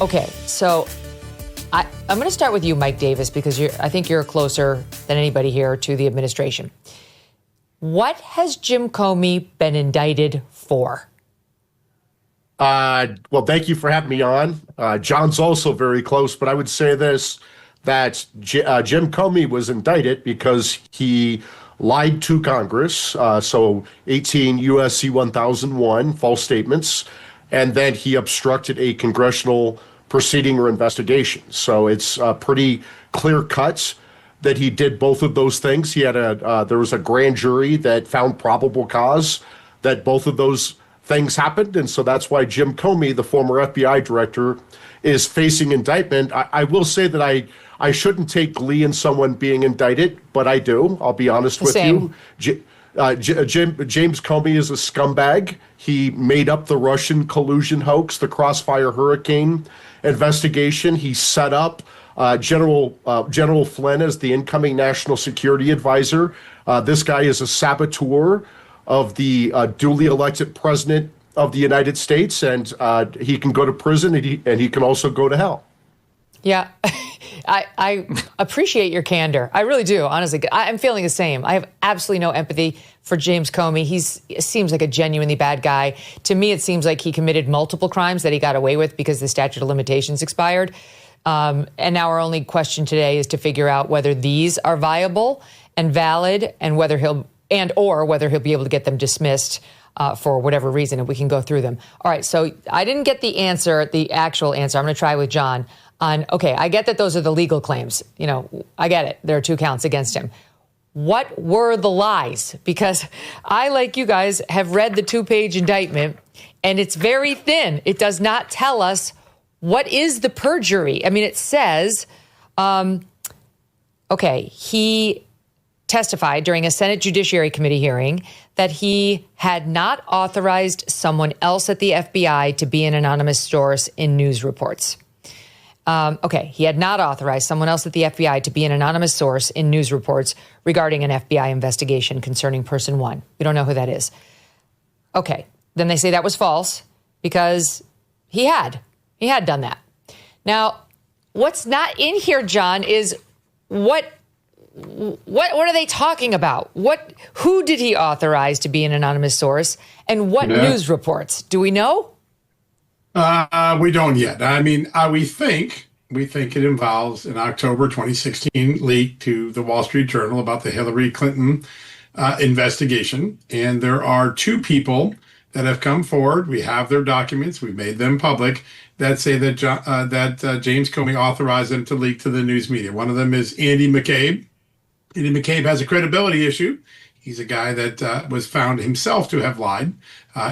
Okay, so I'm going to start with you, Mike Davis, because I think you're closer than anybody here to the administration. What has Jim Comey been indicted for? Well, thank you for having me on. John's also very close, but I would say this, that Jim Comey was indicted because he lied to Congress, so 18 U.S.C. 1001, false statements, and then he obstructed a congressional proceeding or investigation. So it's pretty clear cut that he did both of those things. He had there was a grand jury that found probable cause that both of those things happened, and so that's why Jim Comey, the former FBI director, is facing indictment. I will say that I shouldn't take glee in someone being indicted, but I do. I'll be honest with you. James Comey is a scumbag. He made up the Russian collusion hoax, the Crossfire Hurricane investigation. He set up General Flynn as the incoming national security advisor. This guy is a saboteur of the duly elected president of the United States, and he can go to prison, and he can also go to hell. Yeah, I appreciate your candor. I really do, honestly. I'm feeling the same. I have absolutely no empathy for James Comey. He seems like a genuinely bad guy. To me, it seems like he committed multiple crimes that he got away with because the statute of limitations expired. And now our only question today is to figure out whether these are viable and valid, and whether he'll be able to get them dismissed for whatever reason, and we can go through them. All right, so I didn't get the actual answer. I'm going to try with John on, okay, I get that those are the legal claims. You know, I get it. There are 2 counts against him. What were the lies? Because I, like you guys, have read the 2-page indictment, and it's very thin. It does not tell us what is the perjury. I mean, it says, he testified during a Senate Judiciary Committee hearing that he had not authorized someone else at the FBI to be an anonymous source in news reports. He had not authorized someone else at the FBI to be an anonymous source in news reports regarding an FBI investigation concerning person 1. We don't know who that is. Okay, then they say that was false because he had done that. Now, what's not in here, John, is what are they talking about? Who did he authorize to be an anonymous source, and what news reports? Do we know? We don't yet. I mean, we think it involves an October 2016 leak to the Wall Street Journal about the Hillary Clinton investigation. And there are 2 people that have come forward. We have their documents. We've made them public that say that James Comey authorized them to leak to the news media. One of them is Andy McCabe. Andy McCabe has a credibility issue. He's a guy that was found himself to have lied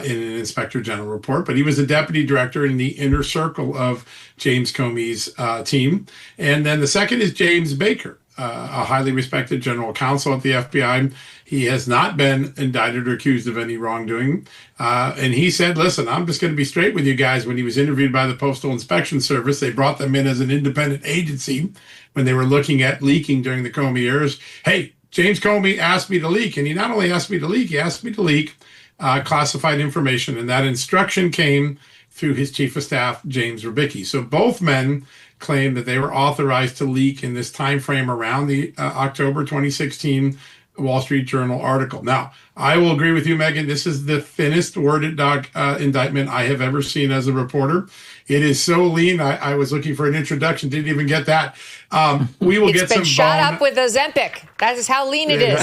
in an Inspector General report, but he was a deputy director in the inner circle of James Comey's team. And then the second is James Baker, a highly respected general counsel at the FBI. He has not been indicted or accused of any wrongdoing. And he said, listen, I'm just going to be straight with you guys. When he was interviewed by the Postal Inspection Service, they brought them in as an independent agency when they were looking at leaking during the Comey years. Hey, James Comey asked me to leak, and he not only asked me to leak, he asked me to leak classified information, and that instruction came through his chief of staff, James Rubicki. So both men claim that they were authorized to leak in this time frame around the October 2016 Wall Street Journal article. Now, I will agree with you, Megyn. This is the thinnest worded indictment I have ever seen as a reporter. It is so lean. I was looking for an introduction, didn't even get that. We will get some. It's been shot up with Ozempic. That is how lean it is.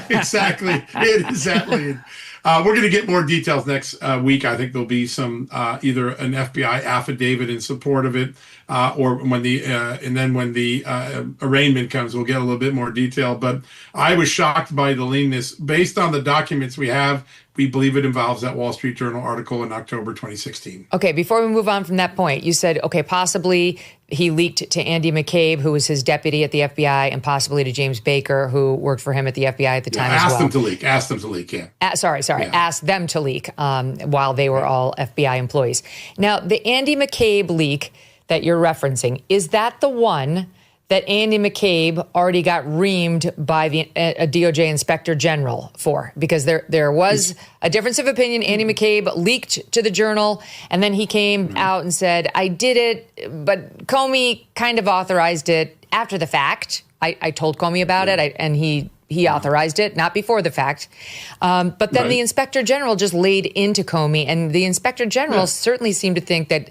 Exactly. It is that lean. We're going to get more details next week. I think there'll be some either an FBI affidavit in support of it, or when the arraignment comes, we'll get a little bit more detail. But I was shocked by the leanness based on the documents we have. We believe it involves that Wall Street Journal article in October 2016. Okay, before we move on from that point, you said, okay, possibly he leaked to Andy McCabe, who was his deputy at the FBI, and possibly to James Baker, who worked for him at the FBI at the time as well. Asked them to leak, yeah. Asked them to leak while they were all FBI employees. Now, the Andy McCabe leak that you're referencing, is that the one that Andy McCabe already got reamed by a DOJ inspector general for, because there was a difference of opinion. Andy McCabe leaked to the Journal, and then he came out and said, I did it, but Comey kind of authorized it after the fact. I told Comey about it, and he authorized it, not before the fact. But then the inspector general just laid into Comey, and the inspector general certainly seemed to think that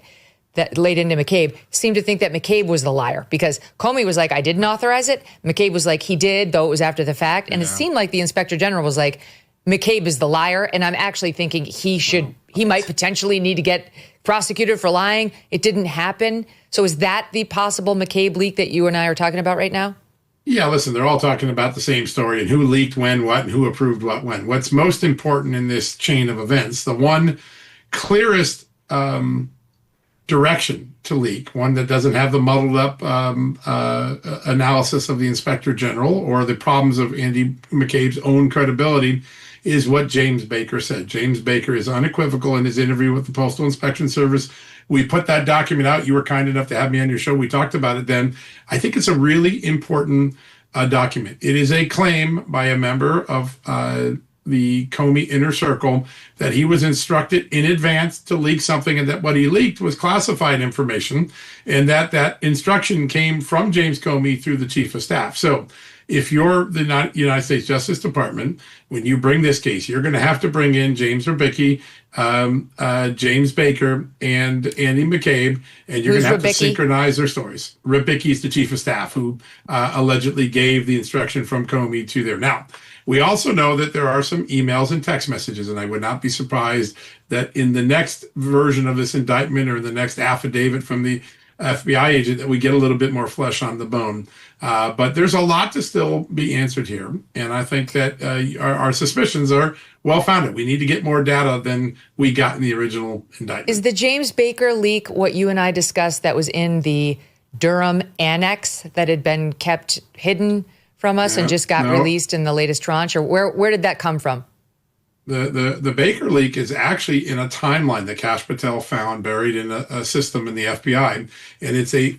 laid into McCabe, seemed to think that McCabe was the liar, because Comey was like, I didn't authorize it. McCabe was like, he did, though it was after the fact. And it seemed like the inspector general was like, McCabe is the liar. And I'm actually thinking he might potentially need to get prosecuted for lying. It didn't happen. So is that the possible McCabe leak that you and I are talking about right now? Yeah, listen, they're all talking about the same story and who leaked when, what, and who approved what when. What's most important in this chain of events, the one clearest direction to leak, one that doesn't have the muddled up analysis of the inspector general or the problems of Andy McCabe's own credibility, is what James Baker said. James Baker is unequivocal in his interview with the Postal Inspection Service. We put that document out. You were kind enough to have me on your show. We talked about it then. I think it's a really important document. It is a claim by a member of the Comey inner circle that he was instructed in advance to leak something, and that what he leaked was classified information, and that instruction came from James Comey through the chief of staff. So if you're the United States Justice Department, when you bring this case, you're going to have to bring in James Rybicki, James Baker, and Andy McCabe, and you're going to have to synchronize their stories. Rybicki is the chief of staff who allegedly gave the instruction from Comey to there. Now, we also know that there are some emails and text messages, and I would not be surprised that in the next version of this indictment or in the next affidavit from the FBI agent that we get a little bit more flesh on the bone. But there's a lot to still be answered here. And I think that our suspicions are well-founded. We need to get more data than we got in the original indictment. Is the James Baker leak what you and I discussed that was in the Durham annex that had been kept hidden from us and just got released in the latest tranche? Or where did that come from? The Baker leak is actually in a timeline that Kash Patel found buried in a system in the FBI. And it's a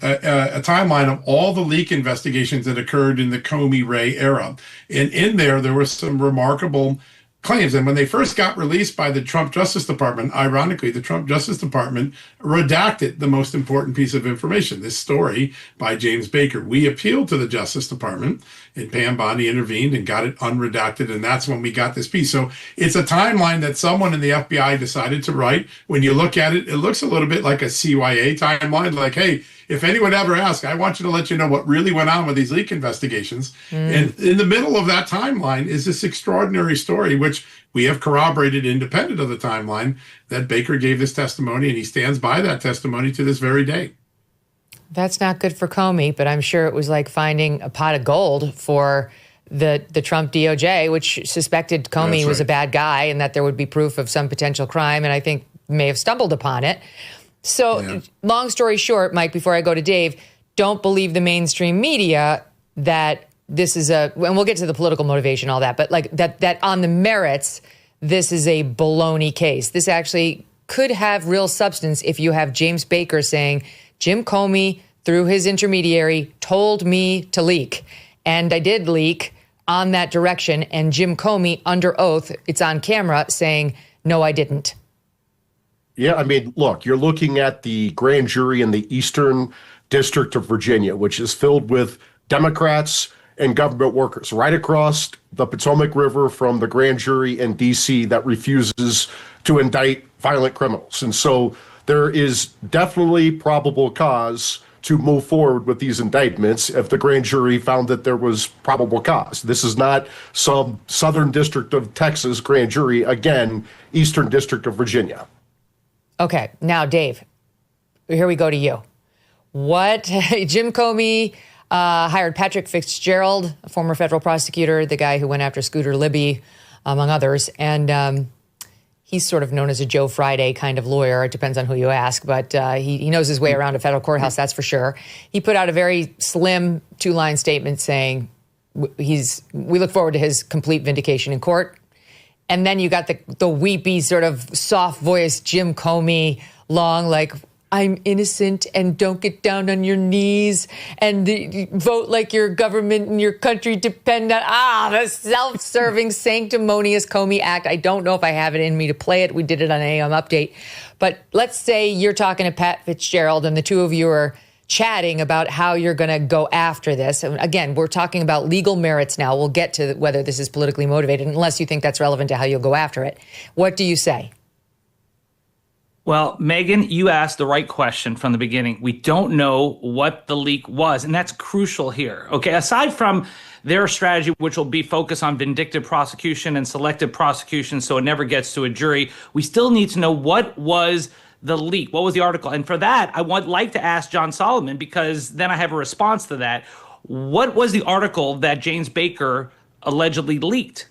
timeline of all the leak investigations that occurred in the Comey-Wray era. And in there were some remarkable claims. And when they first got released by the Trump Justice Department, ironically, the Trump Justice Department redacted the most important piece of information, this story by James Baker. We appealed to the Justice Department, and Pam Bondi intervened and got it unredacted, and that's when we got this piece. So it's a timeline that someone in the FBI decided to write. When you look at it, it looks a little bit like a CYA timeline, like, hey, if anyone ever asks, I want you to let you know what really went on with these leak investigations. And in the middle of that timeline is this extraordinary story, which we have corroborated independent of the timeline, that Baker gave this testimony, and he stands by that testimony to this very day. That's not good for Comey, but I'm sure it was like finding a pot of gold for the Trump DOJ, which suspected Comey was a bad guy and that there would be proof of some potential crime, and I think may have stumbled upon it. So long story short, Mike, before I go to Dave, don't believe the mainstream media that this is and we'll get to the political motivation, all that, but like that on the merits, this is a baloney case. This actually could have real substance if you have James Baker saying, Jim Comey, through his intermediary, told me to leak. And I did leak on that direction. And Jim Comey, under oath, it's on camera, saying, no, I didn't. Yeah, I mean, look, you're looking at the grand jury in the Eastern District of Virginia, which is filled with Democrats and government workers right across the Potomac River from the grand jury in D.C. that refuses to indict violent criminals. And so there is definitely probable cause to move forward with these indictments if the grand jury found that there was probable cause. This is not some Southern District of Texas grand jury, again, Eastern District of Virginia. Okay, now, Dave, here we go to you. Jim Comey hired Patrick Fitzgerald, a former federal prosecutor, the guy who went after Scooter Libby, among others, and he's sort of known as a Joe Friday kind of lawyer. It depends on who you ask, but he knows his way around a federal courthouse, that's for sure. He put out a very slim 2-line statement saying we look forward to his complete vindication in court. And then you got the weepy sort of soft voiced Jim Comey, long, like, I'm innocent and don't get down on your knees and vote like your government and your country depend on, the self-serving, sanctimonious Comey Act. I don't know if I have it in me to play it. We did it on AM Update. But let's say you're talking to Pat Fitzgerald and the two of you are chatting about how you're going to go after this. And again, we're talking about legal merits now. We'll get to whether this is politically motivated, unless you think that's relevant to how you'll go after it. What do you say? Well, Megyn, you asked the right question from the beginning. We don't know what the leak was, and that's crucial here. Okay, aside from their strategy, which will be focused on vindictive prosecution and selective prosecution, so it never gets to a jury, we still need to know what was the leak. What was the article? And for that, I would like to ask John Solomon, because then I have a response to that. What was the article that James Baker allegedly leaked?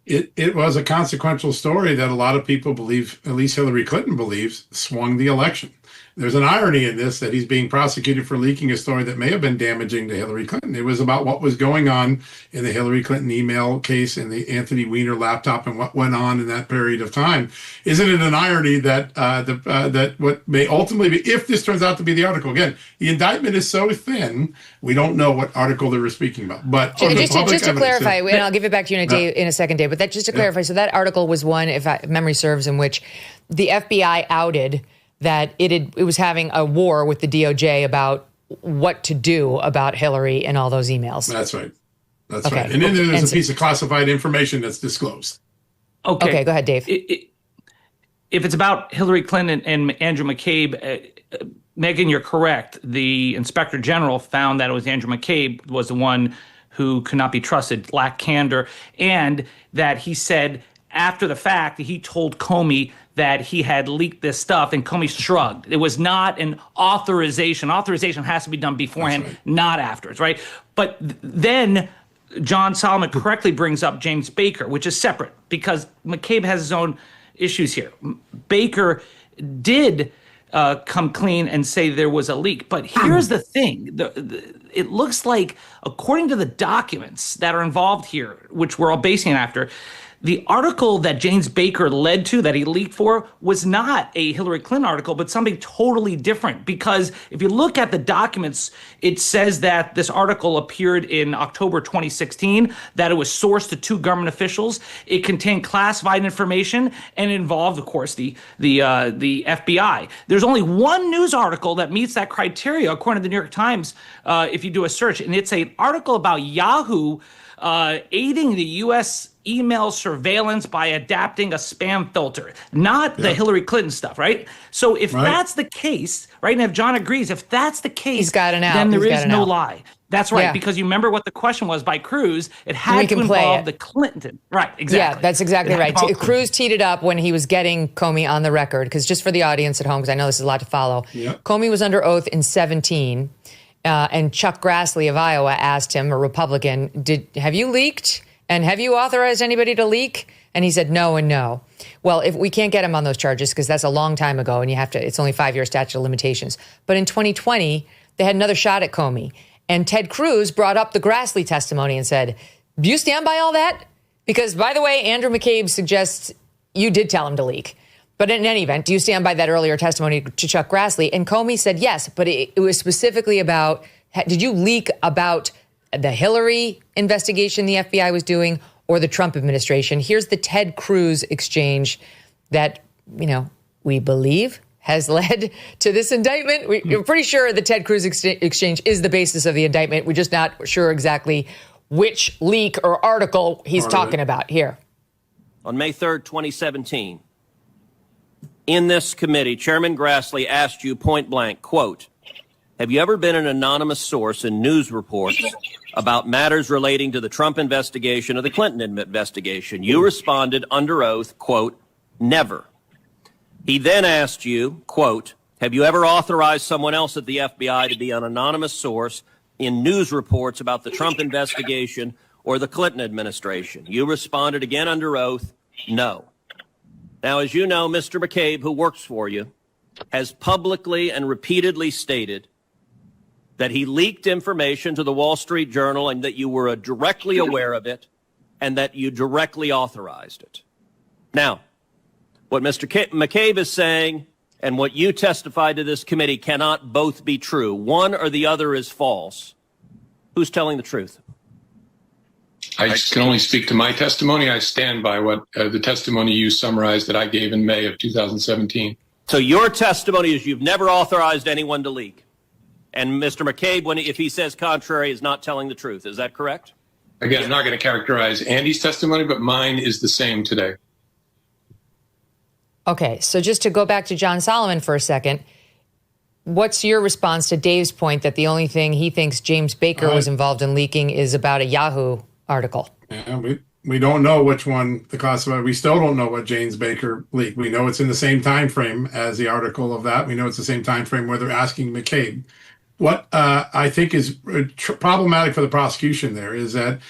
It was a consequential story that a lot of people believe, at least Hillary Clinton believes, swung the election. There's an irony in this, that he's being prosecuted for leaking a story that may have been damaging to Hillary Clinton. It was about what was going on in the Hillary Clinton email case and the Anthony Weiner laptop and what went on in that period of time. Isn't it an irony that that what may ultimately be, if this turns out to be the article, again, the indictment is so thin, we don't know what article they were speaking about. But just to clarify, and I'll give it back to you in a second, Dave, but that just to clarify, so that article was one, if memory serves, in which the FBI outed that it was having a war with the DOJ about what to do about Hillary and all those emails. That's right. That's right. And then there's a piece of classified information that's disclosed. Okay, go ahead, Dave. If it's about Hillary Clinton and Andrew McCabe, Megyn, you're correct. The Inspector General found that it was Andrew McCabe was the one who could not be trusted, lacked candor, and that he said after the fact that he told Comey that he had leaked this stuff, and Comey shrugged. It was not an authorization. Authorization has to be done beforehand, right, not afterwards, right? But then John Solomon correctly brings up James Baker, which is separate, because McCabe has his own issues here. Baker did come clean and say there was a leak. But here's the thing. It looks like, according to the documents that are involved here, which we're all basing it after, the article that James Baker led to, that he leaked for, was not a Hillary Clinton article, but something totally different. Because if you look at the documents, it says that this article appeared in October 2016, that it was sourced to two government officials. It contained classified information and involved, of course, the FBI. There's only one news article that meets that criteria, according to the New York Times, if you do a search, and it's an article about Yahoo aiding the U.S. email surveillance by adapting a spam filter, not the Hillary Clinton stuff, right? So if that's the case, right, and if John agrees, if that's the case, he's got it out. Then there is no lie. That's right, because you remember what the question was by Cruz. It had to involve the Clinton. Right, exactly. Yeah, that's exactly right. Cruz teed it up when he was getting Comey on the record, because just for the audience at home, because I know this is a lot to follow, Comey was under oath in 2017. And Chuck Grassley of Iowa asked him, a Republican, have you leaked? And have you authorized anybody to leak? And he said no and no. Well, if we can't get him on those charges, because that's a long time ago, and it's only 5-year statute of limitations. But in 2020, they had another shot at Comey. And Ted Cruz brought up the Grassley testimony and said, do you stand by all that? Because, by the way, Andrew McCabe suggests you did tell him to leak. But in any event, do you stand by that earlier testimony to Chuck Grassley? And Comey said yes, but it was specifically about, did you leak about the Hillary investigation the FBI was doing or the Trump administration? Here's the Ted Cruz exchange that, we believe has led to this indictment. We're pretty sure the Ted Cruz exchange is the basis of the indictment. We're just not sure exactly which leak or article he's talking about here. On May 3rd, 2017, in this committee, Chairman Grassley asked you point blank, quote, have you ever been an anonymous source in news reports about matters relating to the Trump investigation or the Clinton investigation? You responded under oath, quote, never. He then asked you, quote, have you ever authorized someone else at the FBI to be an anonymous source in news reports about the Trump investigation or the Clinton administration? You responded again under oath, no. Now, as you know, Mr. McCabe, who works for you, has publicly and repeatedly stated that he leaked information to the Wall Street Journal and that you were directly aware of it and that you directly authorized it. Now, what Mr. McCabe is saying and what you testified to this committee cannot both be true. One or the other is false. Who's telling the truth? I can only speak to my testimony. I stand by what the testimony you summarized that I gave in May of 2017. So your testimony is you've never authorized anyone to leak. And Mr. McCabe, if he says contrary, is not telling the truth. Is that correct? Again, I'm not going to characterize Andy's testimony, but mine is the same today. Okay, so just to go back to John Solomon for a second, what's your response to Dave's point that the only thing he thinks James Baker was involved in leaking is about a Yahoo article? Yeah, we don't know which one the classified. We still don't know what James Baker leaked. We know it's in the same time frame as the article of that. We know it's the same time frame where they're asking McCabe. What I think is problematic for the prosecution there is that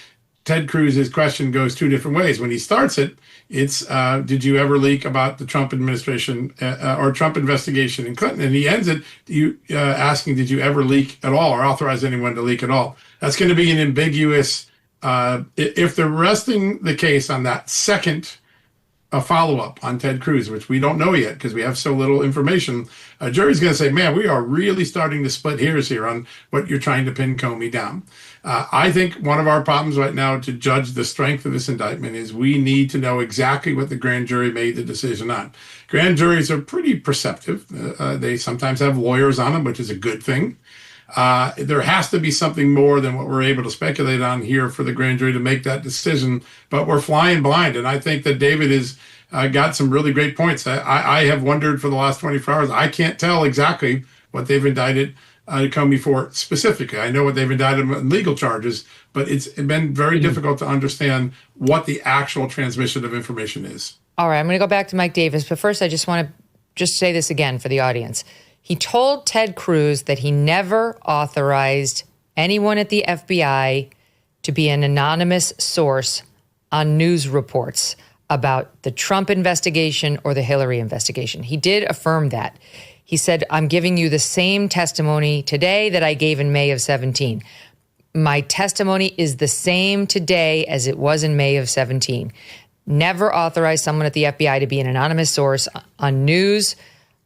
Ted Cruz's question goes two different ways. When he starts it, it's did you ever leak about the Trump administration or Trump investigation in Clinton? And he ends it asking, did you ever leak at all or authorize anyone to leak at all? That's going to be an ambiguous. If they're resting the case on that second follow-up on Ted Cruz, which we don't know yet because we have so little information, a jury's going to say, man, we are really starting to split hairs here on what you're trying to pin Comey down. I think one of our problems right now to judge the strength of this indictment is we need to know exactly what the grand jury made the decision on. Grand juries are pretty perceptive. They sometimes have lawyers on them, which is a good thing. There has to be something more than what we're able to speculate on here for the grand jury to make that decision, but we're flying blind. And I think that David has got some really great points. I have wondered for the last 24 hours. I can't tell exactly what they've indicted Comey for specifically. I know what they've indicted him in legal charges, but it's been very difficult to understand what the actual transmission of information is. All right, I'm going to go back to Mike Davis, but first I just want to say this again for the audience. He told Ted Cruz that he never authorized anyone at the FBI to be an anonymous source on news reports about the Trump investigation or the Hillary investigation. He did affirm that. He said, I'm giving you the same testimony today that I gave in May of 17. My testimony is the same today as it was in May of 17. Never authorized someone at the FBI to be an anonymous source on news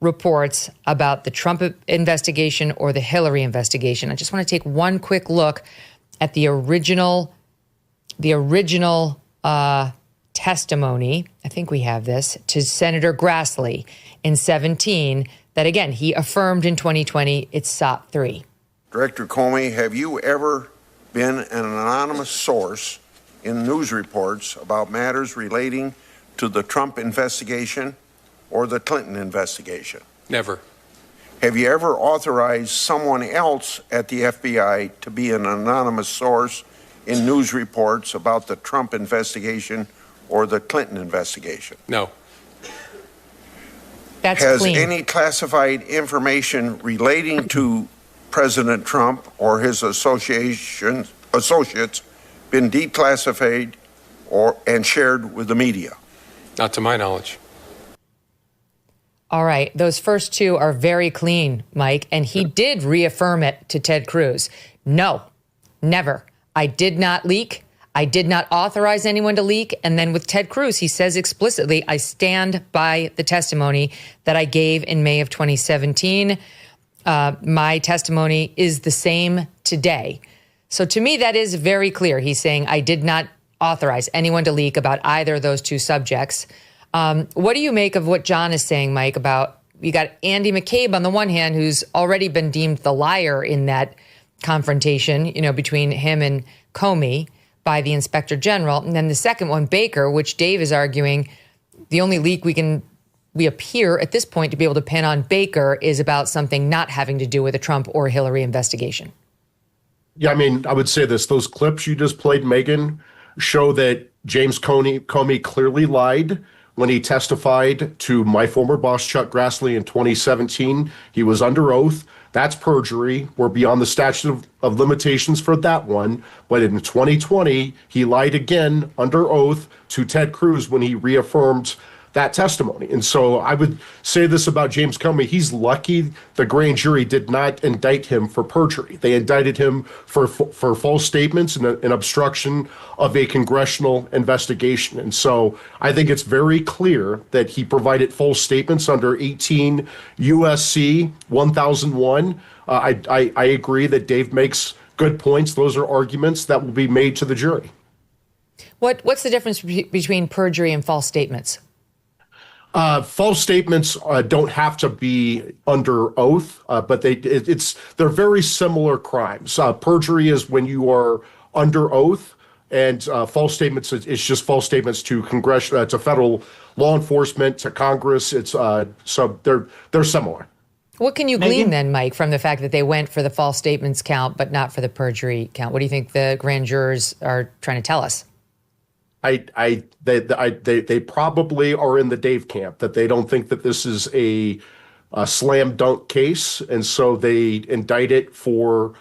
reports about the Trump investigation or the Hillary investigation. I just want to take one quick look at the original testimony. I think we have this to Senator Grassley in 17 that, again, he affirmed in 2020. It's SOT 3. Director Comey, have you ever been an anonymous source in news reports about matters relating to the Trump investigation or the Clinton investigation? Never. Have you ever authorized someone else at the FBI to be an anonymous source in news reports about the Trump investigation or the Clinton investigation? No. That's Has clean. any classified information relating to President Trump or his associates been declassified and shared with the media? Not to my knowledge. All right. Those first two are very clean, Mike. And he did reaffirm it to Ted Cruz. No, never. I did not leak. I did not authorize anyone to leak. And then with Ted Cruz, he says explicitly, I stand by the testimony that I gave in May of 2017. My testimony is the same today. So to me, that is very clear. He's saying I did not authorize anyone to leak about either of those two subjects. What do you make of what John is saying, Mike, about you got Andy McCabe on the one hand, who's already been deemed the liar in that confrontation, between him and Comey by the Inspector General. And then the second one, Baker, which Dave is arguing the only leak we appear at this point to be able to pin on Baker is about something not having to do with the Trump or Hillary investigation. Yeah, I mean, I would say this. Those clips you just played, Megyn, show that James Comey clearly lied when he testified to my former boss, Chuck Grassley, in 2017. He was under oath. That's perjury. We're beyond the statute of limitations for that one. But in 2020, he lied again under oath to Ted Cruz when he reaffirmed that testimony. And so I would say this about James Comey. He's lucky the grand jury did not indict him for perjury. They indicted him for false statements and an obstruction of a congressional investigation. And so I think it's very clear that he provided false statements under 18 USC 1001. I agree that Dave makes good points. Those are arguments that will be made to the jury. What's the difference between perjury and false statements? False statements don't have to be under oath, but they're very similar crimes. Perjury is when you are under oath, and false statements is just false statements to to federal law enforcement, to Congress. It's so they're similar. What can you glean then, Mike, from the fact that they went for the false statements count but not for the perjury count? What do you think the grand jurors are trying to tell us? They probably are in the Dave camp, that they don't think that this is a slam dunk case, and so they indict it for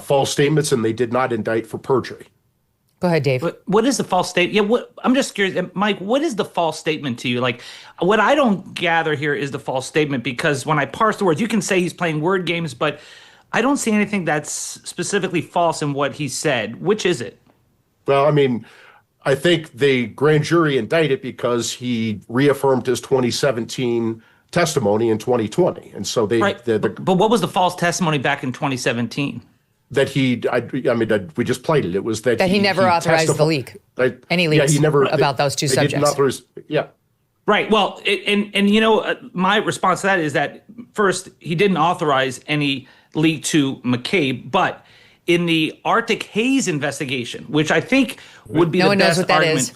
false statements, and they did not indict for perjury. Go ahead, Dave. What is the false statement? Yeah, I'm just curious, Mike. What is the false statement to you? Like, what I don't gather here is the false statement, because when I parse the words, you can say he's playing word games, but I don't see anything that's specifically false in what he said. Which is it? Well, I mean, I think the grand jury indicted because he reaffirmed his 2017 testimony in 2020. And so but what was the false testimony back in 2017? That we just played it. It was that he never authorized the leak. Any leaks about those two subjects. Yeah. Right. Well, and you know, my response to that is that first, he didn't authorize any leak to McCabe, but in the Arctic Haze investigation, which I think would be the best argument.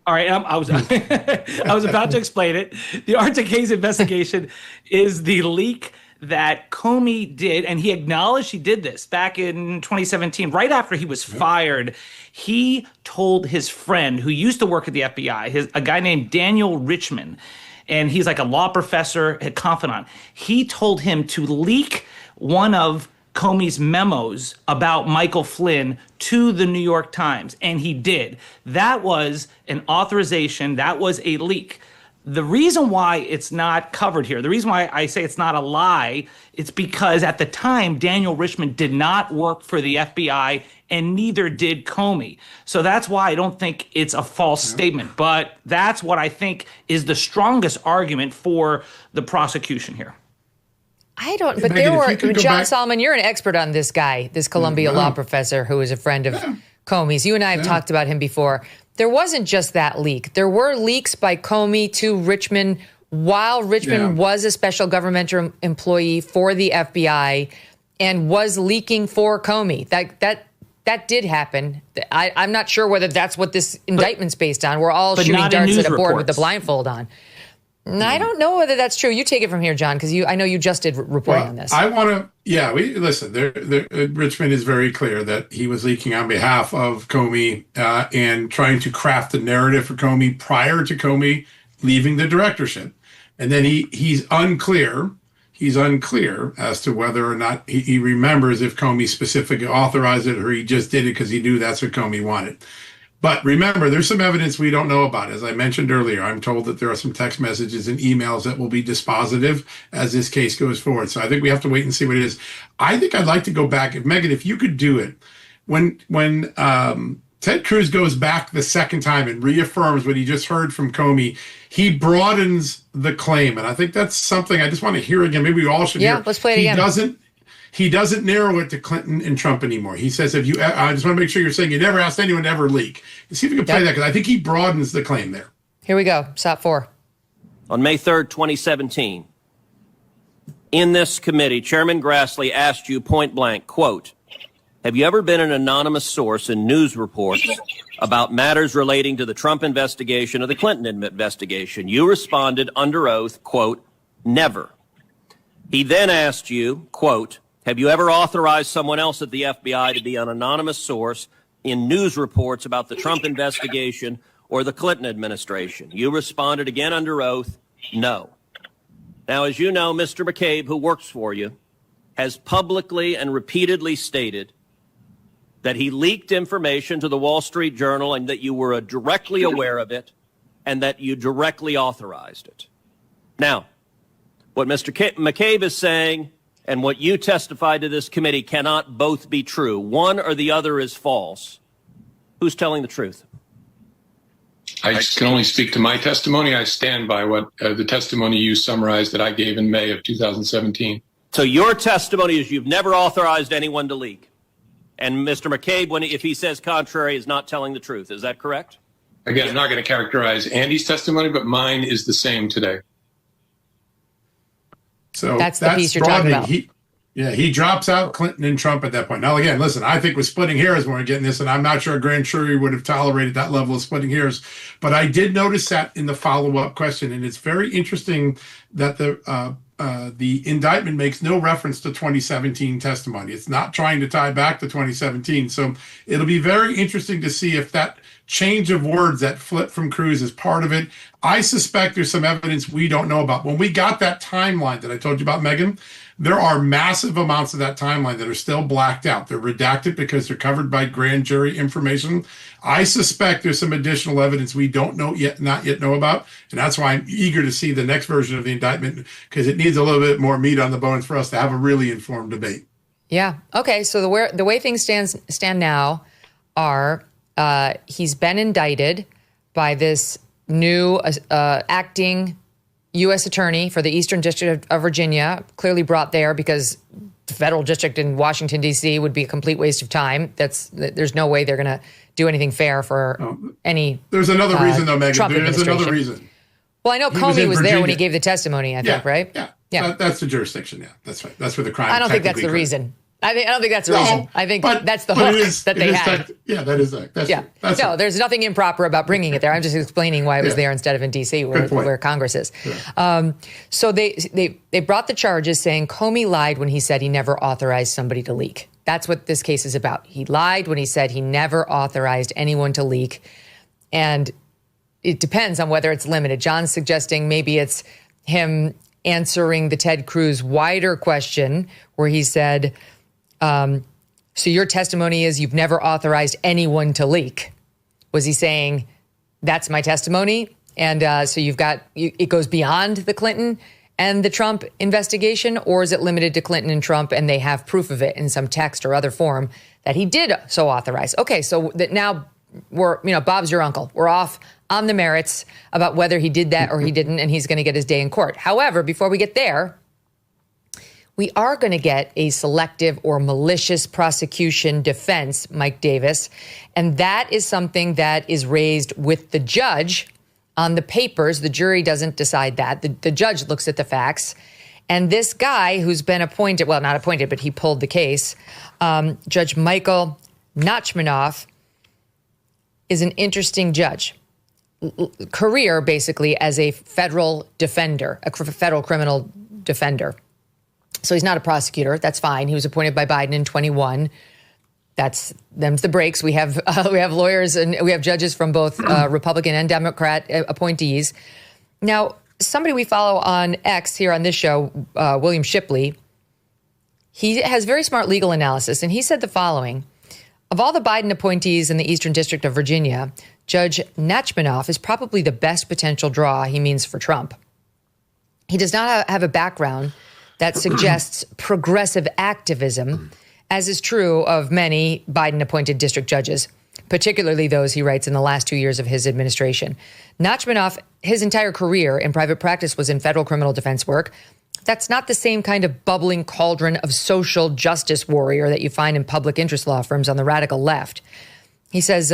All right, I was I was about to explain it. The Arctic Haze investigation is the leak that Comey did, and he acknowledged he did this back in 2017, right after he was fired. He told his friend who used to work at the FBI, a guy named Daniel Richman, and he's like a law professor at Kavanaugh. He told him to leak one of Comey's memos about Michael Flynn to the New York Times, and he did. That was an authorization. That was a leak. The reason why it's not covered here, the reason why I say it's not a lie, it's because at the time, Daniel Richman did not work for the FBI, and neither did Comey. So that's why I don't think it's a false statement. But that's what I think is the strongest argument for the prosecution here. I don't, but there were, John Solomon, you're an expert on this guy, this Columbia law professor who is a friend of Comey's. You and I have talked about him before. There wasn't just that leak. There were leaks by Comey to Richmond while Richmond was a special governmental employee for the FBI and was leaking for Comey. That did happen. I'm not sure whether that's what this indictment's based on. We're all shooting darts at a board with the blindfold on. I don't know whether that's true. You take it from here, John, because I know you just did reporting on this. I want to, listen, Richmond is very clear that he was leaking on behalf of Comey and trying to craft the narrative for Comey prior to Comey leaving the directorship. And then he's unclear as to whether or not he remembers if Comey specifically authorized it or he just did it because he knew that's what Comey wanted. But remember, there's some evidence we don't know about. As I mentioned earlier, I'm told that there are some text messages and emails that will be dispositive as this case goes forward. So I think we have to wait and see what it is. I think I'd like to go back. If Megyn, if you could do it, when Ted Cruz goes back the second time and reaffirms what he just heard from Comey, he broadens the claim. And I think that's something I just want to hear again. Maybe we all should hear. Yeah, let's play it again. He doesn't narrow it to Clinton and Trump anymore. He says, I just want to make sure you're saying you never asked anyone to ever leak. See if we can play that, because I think he broadens the claim there. Here we go. Stop 4. On May 3rd, 2017, in this committee, Chairman Grassley asked you point blank, quote, have you ever been an anonymous source in news reports about matters relating to the Trump investigation or the Clinton investigation? You responded under oath, quote, never. He then asked you, quote, have you ever authorized someone else at the FBI to be an anonymous source in news reports about the Trump investigation or the Clinton administration? You responded again under oath, no. Now, as you know, Mr. McCabe, who works for you, has publicly and repeatedly stated that he leaked information to the Wall Street Journal and that you were directly aware of it and that you directly authorized it. Now, what Mr. McCabe is saying and what you testified to this committee cannot both be true. One or the other is false. Who's telling the truth? I can only speak to my testimony. I stand by what the testimony you summarized that I gave in May of 2017. So your testimony is you've never authorized anyone to leak. And Mr. McCabe, if he says contrary, is not telling the truth. Is that correct? Again, I'm not going to characterize Andy's testimony, but mine is the same today. So that's the piece you're talking about. He drops out Clinton and Trump at that point. Now, again, listen, I think we're splitting hairs when we're getting this, and I'm not sure a grand jury would have tolerated that level of splitting hairs. But I did notice that in the follow-up question, and it's very interesting that the indictment makes no reference to 2017 testimony. It's not trying to tie back to 2017. So it'll be very interesting to see if that change of words, that flip from Cruz, is part of it. I suspect there's some evidence we don't know about. When we got that timeline that I told you about, Megyn, there are massive amounts of that timeline that are still blacked out. They're redacted because they're covered by grand jury information. I suspect there's some additional evidence we don't know yet, not yet know about. And that's why I'm eager to see the next version of the indictment, because it needs a little bit more meat on the bones for us to have a really informed debate. Yeah. Okay. So the way things stand now are he's been indicted by this new acting U.S. attorney for the Eastern District of Virginia, clearly brought there because the federal district in Washington, D.C. would be a complete waste of time. There's no way they're going to do anything fair for any There's another reason, though, Megyn. Trump There's another reason. Well, I know Comey was there when he gave the testimony, I think, right? Yeah. That's the jurisdiction, yeah. That's right. That's where the crime I don't think that's the reason. I don't think that's the reason. I think that's the hook that they had. There's nothing improper about bringing it there. I'm just explaining why it was there instead of in D.C. where Congress is. Yeah. So they brought the charges saying Comey lied when he said he never authorized somebody to leak. That's what this case is about. He lied when he said he never authorized anyone to leak. And it depends on whether it's limited. John's suggesting maybe it's him answering the Ted Cruz wider question where he said, so your testimony is you've never authorized anyone to leak. Was he saying that's my testimony? And so it goes beyond the Clinton and the Trump investigation, or is it limited to Clinton and Trump and they have proof of it in some text or other form that he did so authorize? Okay, so that now Bob's your uncle. We're off on the merits about whether he did that or he didn't, and he's going to get his day in court. However, before we get there, we are going to get a selective or malicious prosecution defense, Mike Davis, and that is something that is raised with the judge on the papers. The jury doesn't decide that. The judge looks at the facts, and this guy who's been appointed, well, not appointed, but he pulled the case, Judge Michael Nachmanoff, is an interesting judge. Career, basically, as a federal defender, a federal criminal defender. So he's not a prosecutor. That's fine. He was appointed by Biden in 21. Them's the breaks. We have lawyers and we have judges from both Republican and Democrat appointees. Now, somebody we follow on X here on this show, William Shipley, he has very smart legal analysis, and he said the following. Of all the Biden appointees in the Eastern District of Virginia, Judge Nachmanoff is probably the best potential draw, he means, for Trump. He does not have a background that suggests progressive activism, as is true of many Biden-appointed district judges, particularly those, he writes, in the last 2 years of his administration. Nachmanoff, his entire career in private practice was in federal criminal defense work. That's not the same kind of bubbling cauldron of social justice warrior that you find in public interest law firms on the radical left. He says,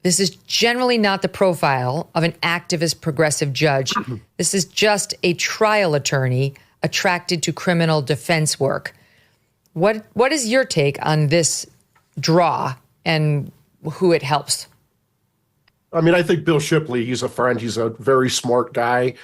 this is generally not the profile of an activist progressive judge. This is just a trial attorney attracted to criminal defense work. What is your take on this draw and who it helps? I mean, I think Bill Shipley, he's a friend. He's a very smart guy.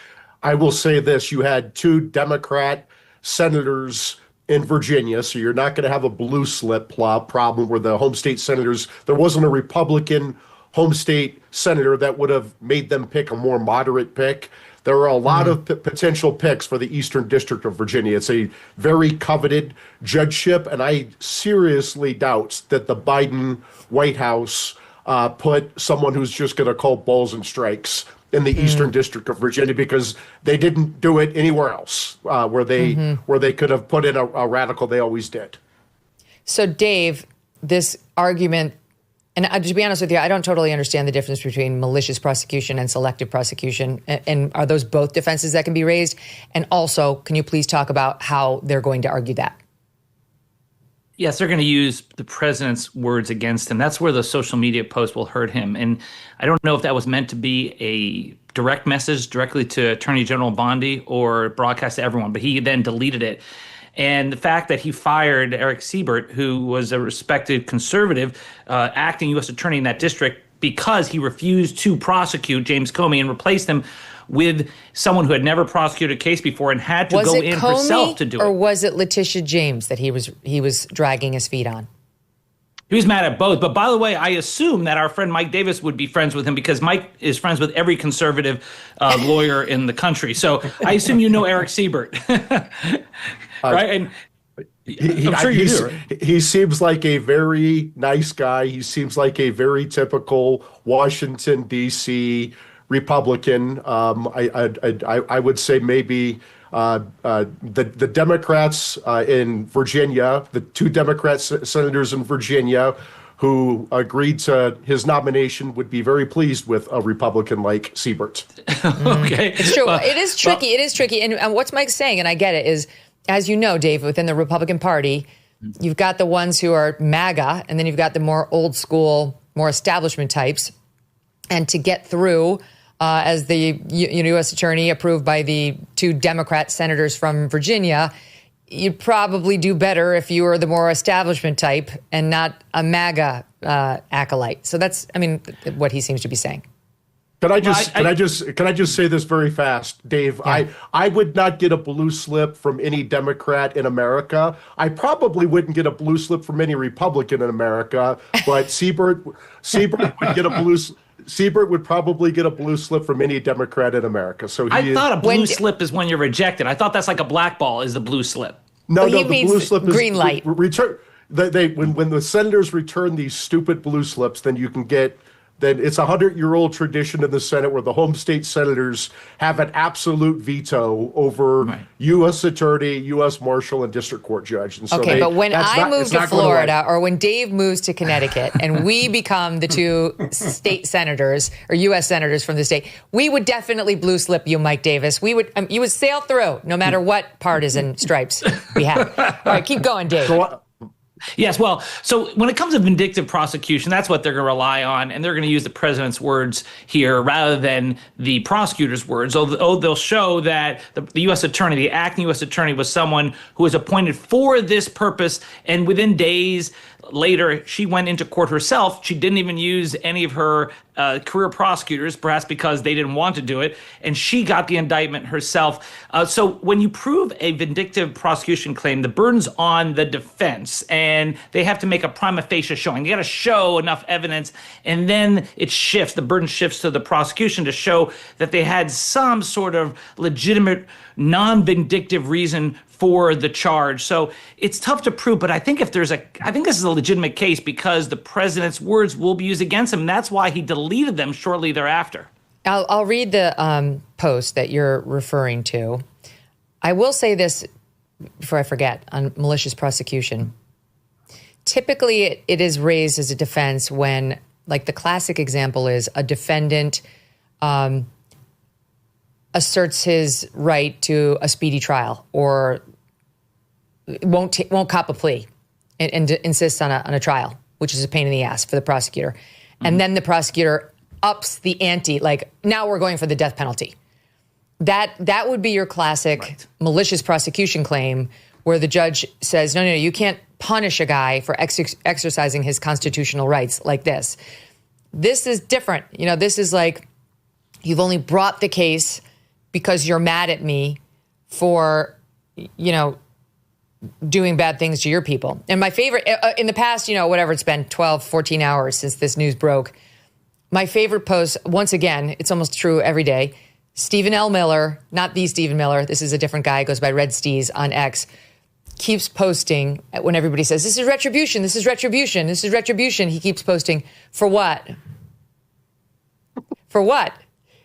I will say this. You had 2 Democrat senators in Virginia, so you're not going to have a blue slip problem where the home state senators, there wasn't a Republican home state senator that would have made them pick a more moderate pick. There are a lot of potential picks for the Eastern District of Virginia. It's a very coveted judgeship, and I seriously doubt that the Biden White House put someone who's just going to call balls and strikes in the Eastern District of Virginia, because they didn't do it anywhere else where they could have put in a radical. They always did. So, Dave, this argument, and to be honest with you, I don't totally understand the difference between malicious prosecution and selective prosecution. And are those both defenses that can be raised? And also, can you please talk about how they're going to argue that? Yes, they're going to use the president's words against him. That's where the social media post will hurt him. And I don't know if that was meant to be a direct message directly to Attorney General Bondi or broadcast to everyone, but he then deleted it. And the fact that he fired Eric Siebert, who was a respected conservative, acting U.S. attorney in that district, because he refused to prosecute James Comey and replaced him with someone who had never prosecuted a case before and had to go in herself to do it. Or was it Letitia James that he was dragging his feet on? He was mad at both. But by the way, I assume that our friend Mike Davis would be friends with him, because Mike is friends with every conservative lawyer in the country. So I assume you know Eric Siebert. Right? And I'm sure you do. Right? He seems like a very nice guy. He seems like a very typical Washington, D.C. Republican. I would say maybe the Democrats in Virginia, the two Democrat senators in Virginia who agreed to his nomination, would be very pleased with a Republican like Siebert. Okay. It's true. It is tricky. It is tricky. And what's Mike saying, and I get it, is, as you know, Dave, within the Republican Party, you've got the ones who are MAGA, and then you've got the more old school, more establishment types. And to get through as the U.S. attorney approved by the two Democrat senators from Virginia, you'd probably do better if you were the more establishment type and not a MAGA acolyte. So that's, what he seems to be saying. Can I just say this very fast, Dave? Yeah. I would not get a blue slip from any Democrat in America. I probably wouldn't get a blue slip from any Republican in America, but Siebert would get a blue. Siebert would probably get a blue slip from any Democrat in America. So I thought a blue slip is when you're rejected. I thought that's like a blackball is the blue slip. No, the blue slip is green light. Return. When the senators return these stupid blue slips, then you can get. Then it's a 100-year-old tradition in the Senate where the home state senators have an absolute veto over U.S. attorney, U.S. marshal, and district court judge. And so but when I move to Florida, or when Dave moves to Connecticut, and we become the two state senators or U.S. senators from the state, we would definitely blue slip you, Mike Davis. We would, you would sail through no matter what partisan stripes we have. All right, keep going, Dave. Yes, well, so when it comes to vindictive prosecution, that's what they're going to rely on, and they're going to use the president's words here rather than the prosecutor's words. They'll show that the U.S. attorney, the acting U.S. attorney, was someone who was appointed for this purpose, and within days later, she went into court herself. She didn't even use any of her career prosecutors, perhaps because they didn't want to do it, and she got the indictment herself. So when you prove a vindictive prosecution claim, the burden's on the defense, and they have to make a prima facie showing. They got to show enough evidence, and then it shifts. The burden shifts to the prosecution to show that they had some sort of legitimate, non-vindictive reason for the charge. So it's tough to prove, but I think I think this is a legitimate case because the president's words will be used against him. And that's why he deleted them shortly thereafter. I'll read the post that you're referring to. I will say this before I forget on malicious prosecution. Typically, it is raised as a defense when, like the classic example is a defendant asserts his right to a speedy trial or won't cop a plea and insists on a trial, which is a pain in the ass for the prosecutor. Mm-hmm. And then the prosecutor ups the ante, like, now we're going for the death penalty. That would be your classic malicious prosecution claim where the judge says, no, you can't punish a guy for exercising his constitutional rights like this. This is different. This is like, you've only brought the case because you're mad at me for, doing bad things to your people. And my favorite, in the past, whatever it's been, 12, 14 hours since this news broke, my favorite post, once again, it's almost true every day, Stephen L. Miller, not the Stephen Miller, this is a different guy, goes by Red Steez on X, keeps posting when everybody says, this is retribution, this is retribution, this is retribution. He keeps posting, for what? For what?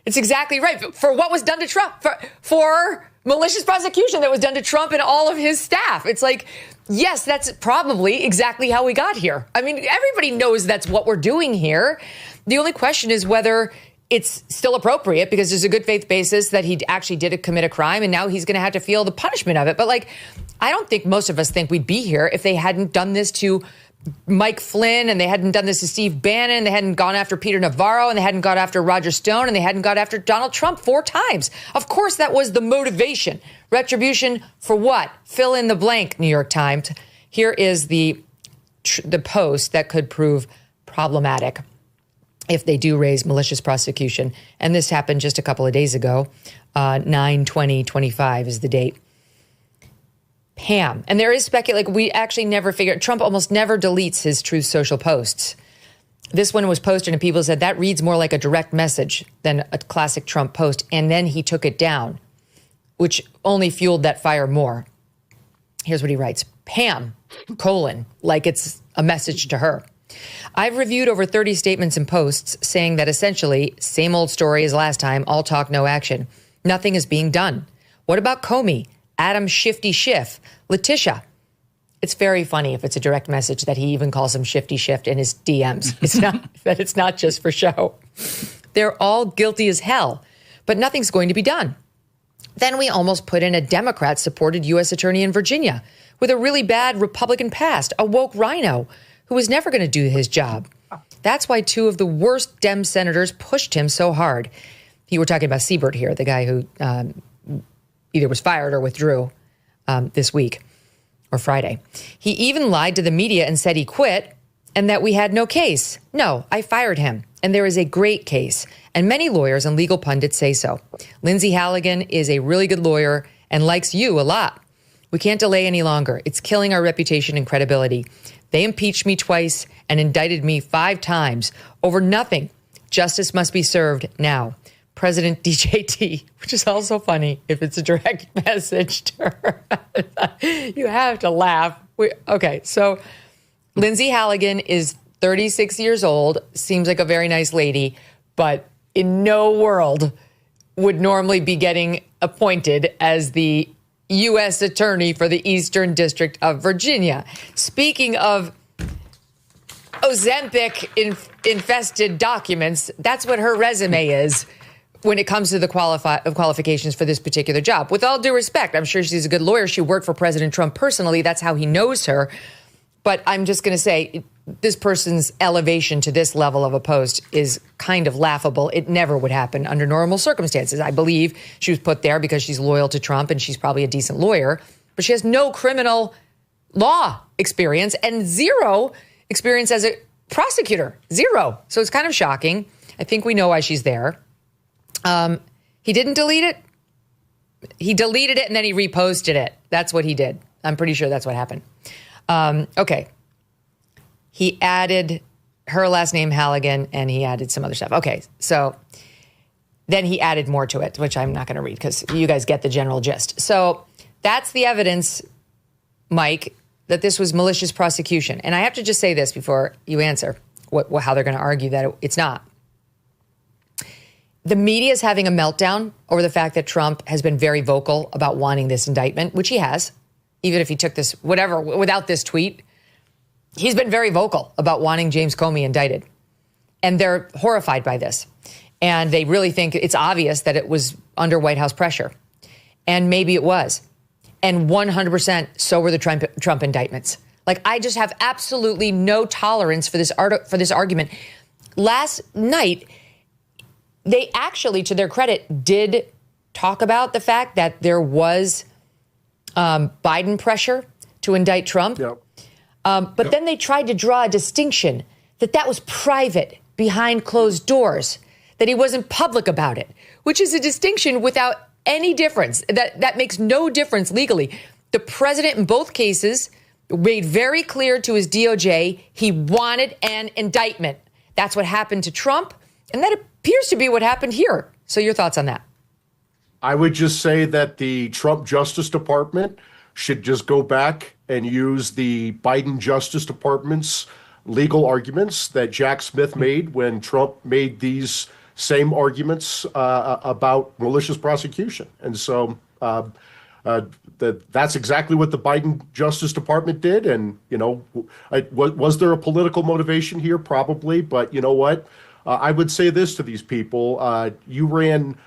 It's exactly right. For what was done to Trump? For malicious prosecution that was done to Trump and all of his staff. It's like, yes, that's probably exactly how we got here. I mean, everybody knows that's what we're doing here. The only question is whether it's still appropriate, because there's a good faith basis that he actually did commit a crime, and now he's going to have to feel the punishment of it. But like, I don't think most of us think we'd be here if they hadn't done this to Mike Flynn, and they hadn't done this to Steve Bannon, they hadn't gone after Peter Navarro, and they hadn't gone after Roger Stone, and they hadn't gone after Donald Trump 4 times. Of course, that was the motivation. Retribution for what? Fill in the blank, New York Times. Here is the post that could prove problematic if they do raise malicious prosecution. And this happened just a couple of days ago. 9/20/25 is the date. Pam. And there is speculation, like, we actually never figured, Trump almost never deletes his Truth Social posts. This one was posted and people said that reads more like a direct message than a classic Trump post. And then he took it down, which only fueled that fire more. Here's what he writes. Pam, like it's a message to her. I've reviewed over 30 statements and posts saying that essentially, same old story as last time, all talk, no action. Nothing is being done. What about Comey, Adam Shifty Schiff, Letitia? It's very funny if it's a direct message that he even calls him Shifty Shift in his DMs. It's not just for show. They're all guilty as hell, but nothing's going to be done. Then we almost put in a Democrat-supported U.S. attorney in Virginia with a really bad Republican past, a woke rhino who was never going to do his job. That's why 2 of the worst Dem senators pushed him so hard. We're talking about Siebert here, the guy who either was fired or withdrew this week or Friday. He even lied to the media and said he quit and that we had no case. No, I fired him. And there is a great case. And many lawyers and legal pundits say so. Lindsay Halligan is a really good lawyer and likes you a lot. We can't delay any longer. It's killing our reputation and credibility. They impeached me twice and indicted me 5 times over nothing. Justice must be served now. President DJT, which is also funny if it's a direct message to her. You have to laugh. Okay, so Lindsay Halligan is 36 years old, seems like a very nice lady, but in no world would normally be getting appointed as the U.S. Attorney for the Eastern District of Virginia. Speaking of Ozempic-infested documents, that's what her resume is when it comes to the qualifications for this particular job. With all due respect, I'm sure she's a good lawyer. She worked for President Trump personally. That's how he knows her. But I'm just going to say this person's elevation to this level of a post is kind of laughable. It never would happen under normal circumstances. I believe she was put there because she's loyal to Trump and she's probably a decent lawyer, but she has no criminal law experience and 0 experience as a prosecutor. 0. So it's kind of shocking. I think we know why she's there. He didn't delete it. He deleted it and then he reposted it. That's what he did. I'm pretty sure that's what happened. Okay. He added her last name, Halligan, and he added some other stuff. Okay, so then he added more to it, which I'm not going to read because you guys get the general gist. So that's the evidence, Mike, that this was malicious prosecution. And I have to just say this before you answer how they're going to argue that it's not. The media is having a meltdown over the fact that Trump has been very vocal about wanting this indictment, which he has, even if he took this, whatever, without this tweet. He's been very vocal about wanting James Comey indicted. And they're horrified by this. And they really think it's obvious that it was under White House pressure. And maybe it was. And 100% so were the Trump indictments. Like, I just have absolutely no tolerance for this argument. Last night, they actually, to their credit, did talk about the fact that there was Biden pressure to indict Trump. Yep. But then they tried to draw a distinction that was private, behind closed doors, that he wasn't public about it, which is a distinction without any difference. That makes no difference legally. The president in both cases made very clear to his DOJ he wanted an indictment. That's what happened to Trump, and that appears to be what happened here. So your thoughts on that? I would just say that the Trump Justice Department should just go back and use the Biden Justice Department's legal arguments that Jack Smith made when Trump made these same arguments about malicious prosecution. And so that's exactly what the Biden Justice Department did. And, was there a political motivation here? Probably. But you know what? I would say this to these people. You ran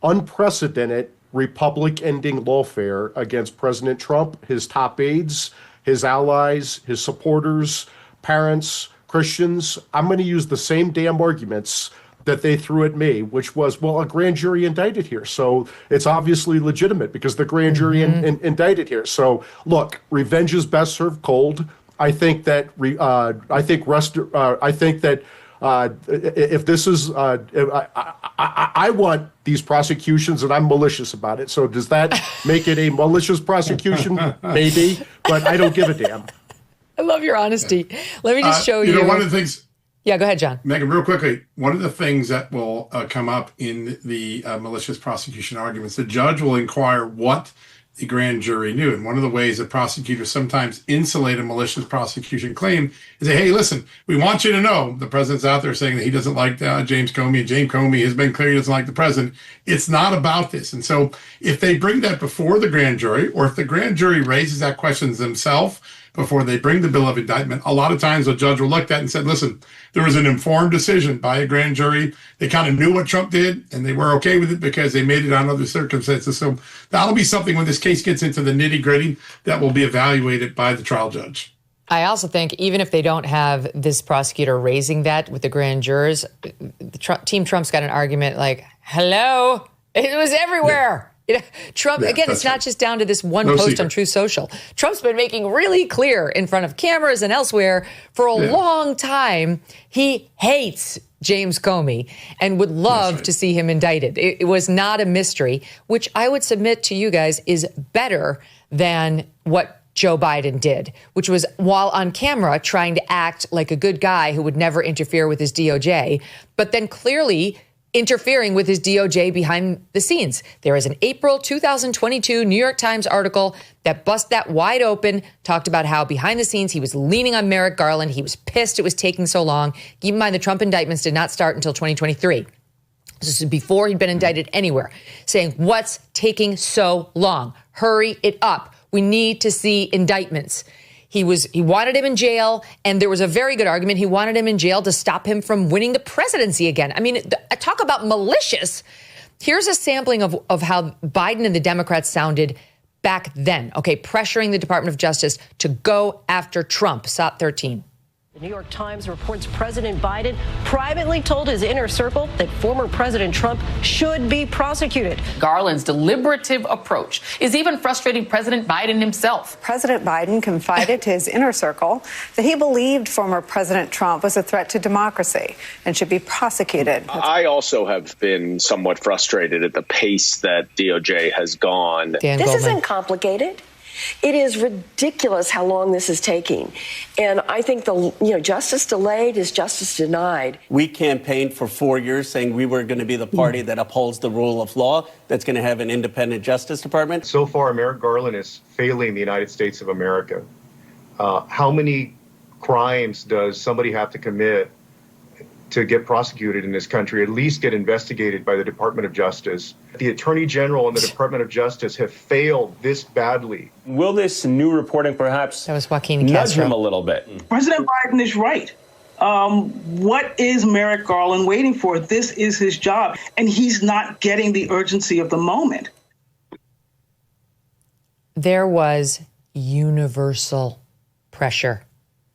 unprecedented Republic-ending lawfare against President Trump, his top aides, his allies, his supporters, parents, Christians. I'm going to use the same damn arguments that they threw at me, which was, well, a grand jury indicted here. So it's obviously legitimate because the grand jury indicted here. So look, revenge is best served cold. I think that if this is, I want these prosecutions and I'm malicious about it. So does that make it a malicious prosecution? Maybe, but I don't give a damn. I love your honesty. Let me just show you. One of the things. Yeah, go ahead, John. Megyn, real quickly, one of the things that will come up in the malicious prosecution arguments, the judge will inquire what the grand jury knew. And one of the ways that prosecutors sometimes insulate a malicious prosecution claim is say, hey, listen, we want you to know the president's out there saying that he doesn't like James Comey, and James Comey has been clear he doesn't like the president. It's not about this. And so if they bring that before the grand jury, or if the grand jury raises that question themselves before they bring the bill of indictment, a lot of times the judge will look at that and said, listen, there was an informed decision by a grand jury. They kind of knew what Trump did and they were okay with it because they made it on other circumstances. So that'll be something when this case gets into the nitty gritty that will be evaluated by the trial judge. I also think even if they don't have this prosecutor raising that with the grand jurors, Team Trump's got an argument like, hello, it was everywhere. Trump, again, it's not just down to this one post on Truth Social. Trump's been making really clear in front of cameras and elsewhere for a long time he hates James Comey and would love to see him indicted. It was not a mystery, which I would submit to you guys is better than what Joe Biden did, which was while on camera trying to act like a good guy who would never interfere with his DOJ, but then clearly interfering with his DOJ behind the scenes. There is an April 2022 New York Times article that bust that wide open, talked about how behind the scenes he was leaning on Merrick Garland. He was pissed it was taking so long. Keep in mind the Trump indictments did not start until 2023. This is before he'd been indicted anywhere, saying, what's taking so long? Hurry it up. We need to see indictments. He wanted him in jail, and there was a very good argument. He wanted him in jail to stop him from winning the presidency again. I mean, talk about malicious. Here's a sampling of how Biden and the Democrats sounded back then. Okay, pressuring the Department of Justice to go after Trump. SOT 13. The New York Times reports President Biden privately told his inner circle that former President Trump should be prosecuted. Garland's deliberative approach is even frustrating President Biden himself. President Biden confided to his inner circle that he believed former President Trump was a threat to democracy and should be prosecuted. I also have been somewhat frustrated at the pace that DOJ has gone. This isn't complicated. It is ridiculous how long this is taking. And I think justice delayed is justice denied. We campaigned for 4 years saying we were going to be the party that upholds the rule of law, that's going to have an independent Justice Department. So far, Merrick Garland is failing the United States of America. How many crimes does somebody have to commit to get prosecuted in this country, at least get investigated by the Department of Justice? The Attorney General and the Department of Justice have failed this badly. Will this new reporting perhaps nudge him a little bit? President Biden is right. What is Merrick Garland waiting for? This is his job, and he's not getting the urgency of the moment. There was universal pressure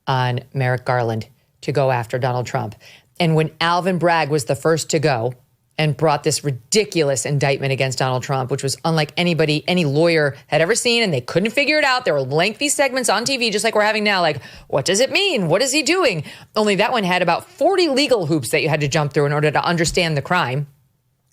on Merrick Garland to go after Donald Trump. And when Alvin Bragg was the first to go and brought this ridiculous indictment against Donald Trump, which was unlike any lawyer had ever seen, and they couldn't figure it out. There were lengthy segments on TV, just like we're having now, like, what does it mean? What is he doing? Only that one had about 40 legal hoops that you had to jump through in order to understand the crime,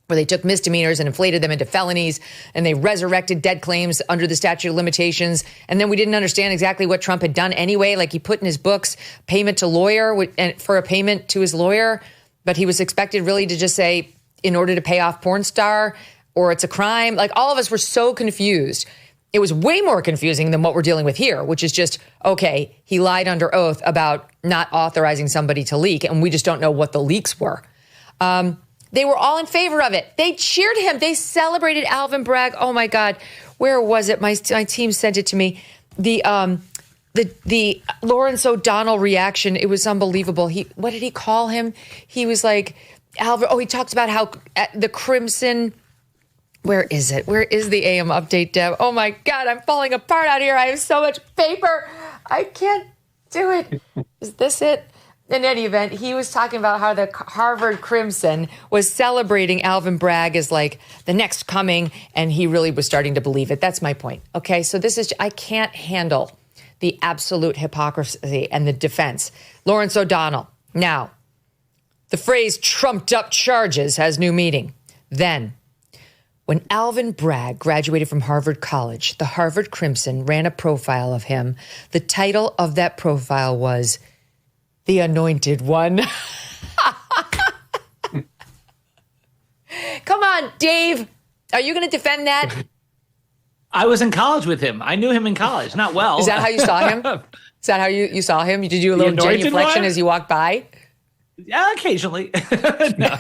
where they took misdemeanors and inflated them into felonies, and they resurrected dead claims under the statute of limitations. And then we didn't understand exactly what Trump had done anyway. Like he put in his books payment to lawyer and for a payment to his lawyer, but he was expected really to just say, in order to pay off porn star, or it's a crime. Like all of us were so confused. It was way more confusing than what we're dealing with here, which is just, okay, he lied under oath about not authorizing somebody to leak, and we just don't know what the leaks were. They were all in favor of it. They cheered him. They celebrated Alvin Bragg. Oh, my God. Where was it? My team sent it to me. The Lawrence O'Donnell reaction, it was unbelievable. What did he call him? He was like, he talked about how the Crimson... Where is it? Where is the AM update, Deb? Oh, my God, I'm falling apart out here. I have so much paper. I can't do it. Is this it? In any event, he was talking about how the Harvard Crimson was celebrating Alvin Bragg as like the next coming, and he really was starting to believe it. That's my point. Okay, so I can't handle the absolute hypocrisy and the defense. Lawrence O'Donnell. Now, the phrase trumped up charges has new meaning. Then, when Alvin Bragg graduated from Harvard College, the Harvard Crimson ran a profile of him. The title of that profile was The Anointed One. Come on, Dave. Are you going to defend that? I was in college with him. I knew him in college. Not well. Is that how you saw him? Is that how you saw him? Did you do a little genuflection as you walked by? Yeah, occasionally. No.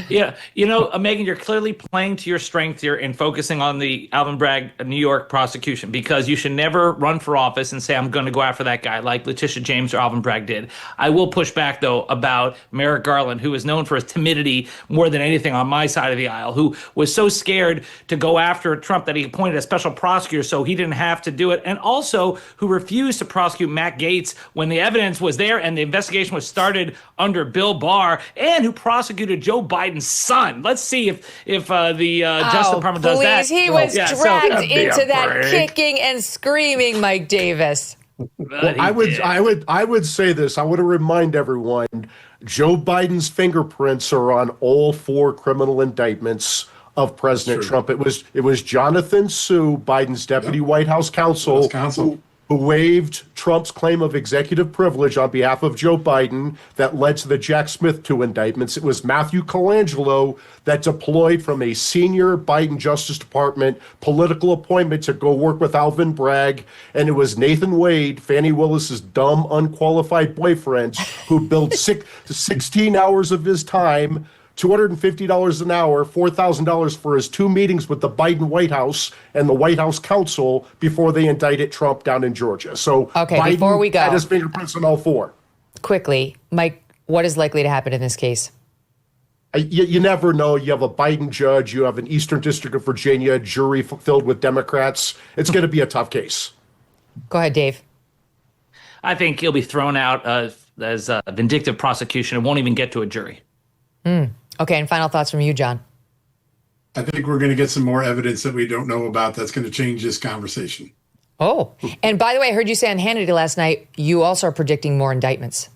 Yeah, Megyn, you're clearly playing to your strength here and focusing on the Alvin Bragg New York prosecution, because you should never run for office and say, I'm going to go after that guy like Letitia James or Alvin Bragg did. I will push back, though, about Merrick Garland, who is known for his timidity more than anything on my side of the aisle, who was so scared to go after Trump that he appointed a special prosecutor so he didn't have to do it, and also who refused to prosecute Matt Gaetz when the evidence was there and the investigation was started under Bill Barr, and who prosecuted Joe Biden's son. Let's see if the Justice Department does that. He was dragged into that kicking and screaming, Mike Davis. Well, I would say this. I want to remind everyone, Joe Biden's fingerprints are on all 4 criminal indictments of President Trump. It was Jonathan Sue, Biden's deputy White House counsel, who waived Trump's claim of executive privilege on behalf of Joe Biden that led to the Jack Smith 2 indictments. It was Matthew Colangelo that deployed from a senior Biden Justice Department political appointment to go work with Alvin Bragg. And it was Nathan Wade, Fannie Willis's dumb, unqualified boyfriend, who billed 16 hours of his time, $250 an hour, $4,000 for his 2 meetings with the Biden White House and the White House counsel before they indicted Trump down in Georgia. So Biden before we go, had his fingerprints on all 4. Quickly, Mike, what is likely to happen in this case? You never know. You have a Biden judge. You have an Eastern District of Virginia jury filled with Democrats. It's going to be a tough case. Go ahead, Dave. I think he'll be thrown out as a vindictive prosecution and won't even get to a jury. Okay, and final thoughts from you, John. I think we're going to get some more evidence that we don't know about that's going to change this conversation. Oh, and by the way, I heard you say on Hannity last night, you also are predicting more indictments.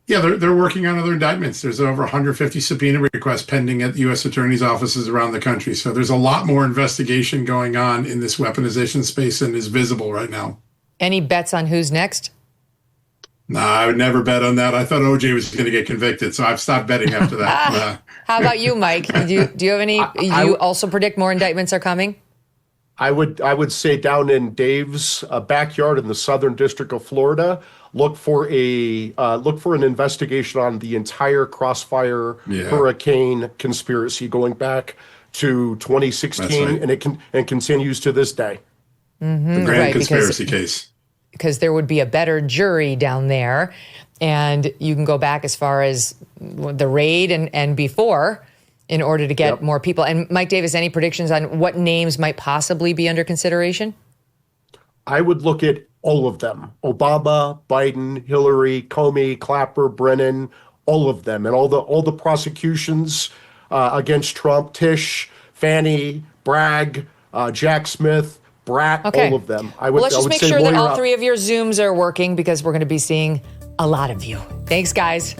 Yeah, they're working on other indictments. There's over 150 subpoena requests pending at U.S. attorneys' offices around the country. So there's a lot more investigation going on in this weaponization space than is visible right now. Any bets on who's next? No, I would never bet on that. I thought OJ was going to get convicted, so I've stopped betting after that. How about you, Mike? Do you have any? You also predict more indictments are coming? I would say down in Dave's backyard in the Southern District of Florida, look for an investigation on the entire Crossfire hurricane conspiracy going back to 2016, and it continues to this day. The grand conspiracy case. Because there would be a better jury down there, and you can go back as far as the raid and before in order to get more people. And Mike Davis, any predictions on what names might possibly be under consideration? I would look at all of them. Obama, Biden, Hillary, Comey, Clapper, Brennan, all of them. And all the prosecutions against Trump, Tisch, Fannie, Bragg, Jack Smith, Bratt, all of them. Let's just make sure that all 3 of your Zooms are working, because we're going to be seeing a lot of you. Thanks, guys.